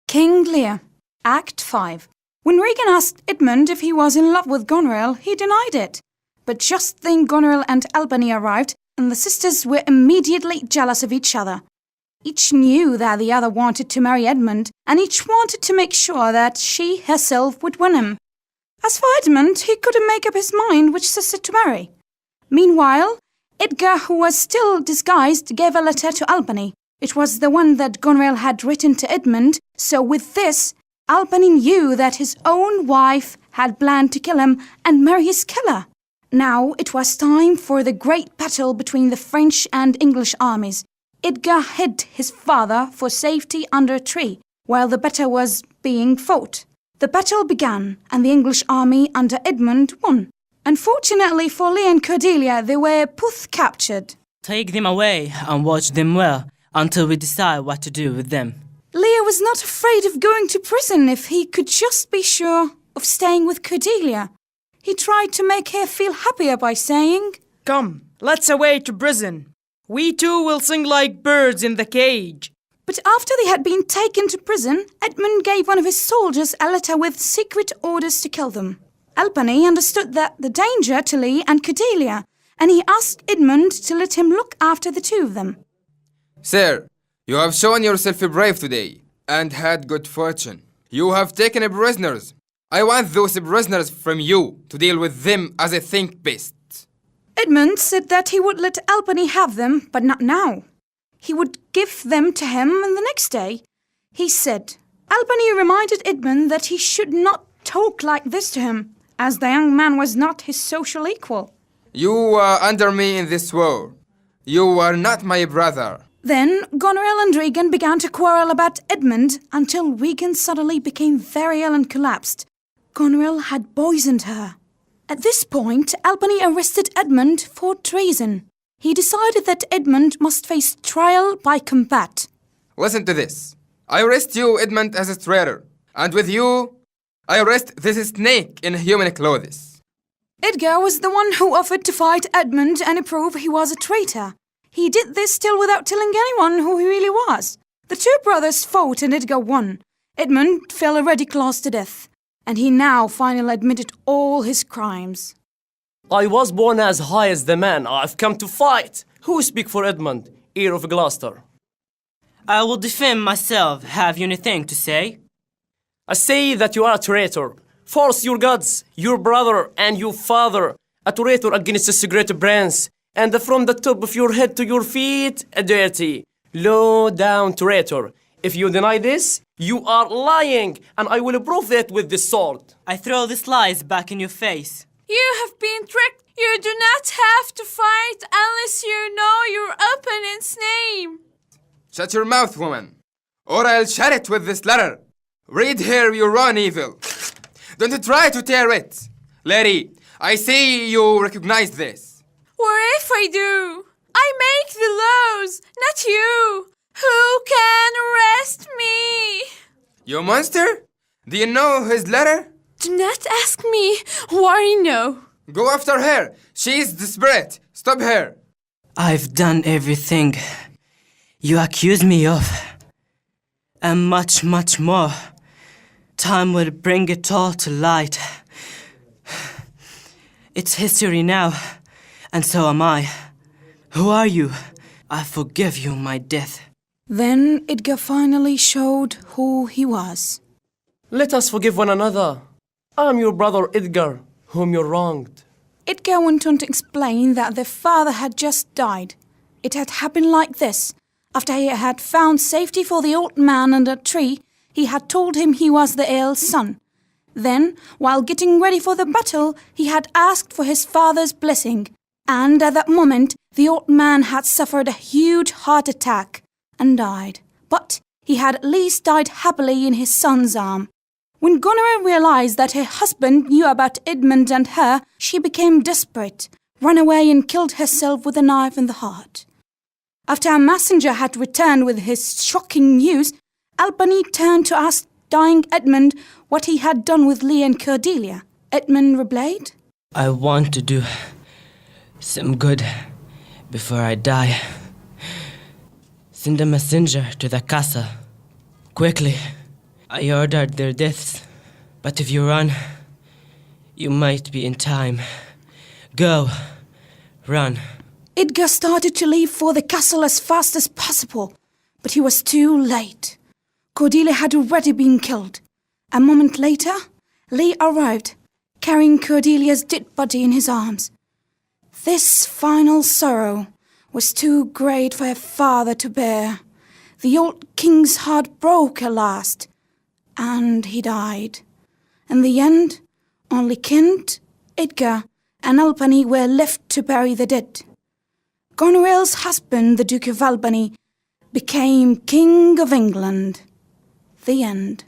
King Lear, Act 5. When Regan asked Edmund if he was in love with Goneril, he denied it. But just then Goneril and Albany arrived, and the sisters were immediately jealous of each other. Each knew that the other wanted to marry Edmund, and each wanted to make sure that she herself would win him. As for Edmund, he couldn't make up his mind which sister to marry. Meanwhile, Edgar, who was still disguised, gave a letter to Albany. It was the one that Goneril had written to Edmund, so with this, Albany knew that his own wife had planned to kill him and marry his killer. Now it was time for the great battle between the French and English armies. Edgar hid his father for safety under a tree while the battle was being fought. The battle began, and the English army under Edmund won. Unfortunately for Lear and Cordelia, they were both captured. Take them away and watch them well until we decide what to do with them. Lear was not afraid of going to prison if he could just be sure of staying with Cordelia. He tried to make her feel happier by saying, "Come, let's away to prison. We two will sing like birds in the cage." But after they had been taken to prison, Edmund gave one of his soldiers a letter with secret orders to kill them. Albany understood the danger to Lear and Cordelia, and he asked Edmund to let him look after the two of them. "Sir, you have shown yourself brave today and had good fortune. You have taken prisoners. I want those prisoners from you to deal with them as I think best." Edmund said that he would let Albany have them, but not now. He would give them to him the next day. He said, Albany reminded Edmund that he should not talk like this to him, as the young man was not his social equal. "You are under me in this war. You are not my brother." Then Goneril and Regan began to quarrel about Edmund until Regan suddenly became very ill and collapsed. Goneril had poisoned her. At this point, Albany arrested Edmund for treason. He decided that Edmund must face trial by combat. "Listen to this. I arrest you, Edmund, as a traitor. And with you, I arrest this snake in human clothes." Edgar was the one who offered to fight Edmund and prove he was a traitor. He did this still without telling anyone who he really was. The two brothers fought and Edgar won. Edmund fell already close to death, and he now finally admitted all his crimes. "I was born as high as the man I've come to fight. Who speak for Edmund, heir of Gloucester?" I will defend myself. Have you anything to say? "I say that you are a traitor. False your gods, your brother and your father, a traitor against this great prince, and from the top of your head to your feet, a dirty, low-down traitor. If you deny this, you are lying, and I will prove that with this sword." I throw these lies back in your face. You have been tricked. You do not have to fight unless you know your opponent's name. "Shut your mouth, woman, or I'll shut it with this letter. Read here your own evil. Don't try to tear it. Lady, I see you recognize this." What if I do? I make the laws, not you. Who can arrest me? "You monster? Do you know his letter? Do not ask me what I know. Go after her. She is desperate. Stop her." I've done everything you accuse me of, and much, much more. Time will bring it all to light. It's history now, and so am I. Who are you? I forgive you my death. Then Edgar finally showed who he was. "Let us forgive one another. I am your brother Edgar, whom you wronged." Edgar went on to explain that their father had just died. It had happened like this. After he had found safety for the old man under a tree, he had told him he was the heir's son. Then, while getting ready for the battle, he had asked for his father's blessing. And at that moment, the old man had suffered a huge heart attack and died. But he had at least died happily in his son's arm. When Goneril realized that her husband knew about Edmund and her, she became desperate, ran away and killed herself with a knife in the heart. After a messenger had returned with his shocking news, Albany turned to ask dying Edmund what he had done with Lear and Cordelia. Edmund replied, I want to do some good before I die. Send a messenger to the castle. Quickly. I ordered their deaths, but if you run, you might be in time. Go, run. Edgar started to leave for the castle as fast as possible, but he was too late. Cordelia had already been killed. A moment later, Lee arrived, carrying Cordelia's dead body in his arms. This final sorrow was too great for her father to bear. The old king's heart broke at last, and he died. In the end, only Kent, Edgar, and Albany were left to bury the dead. Goneril's husband, the Duke of Albany, became King of England. The end.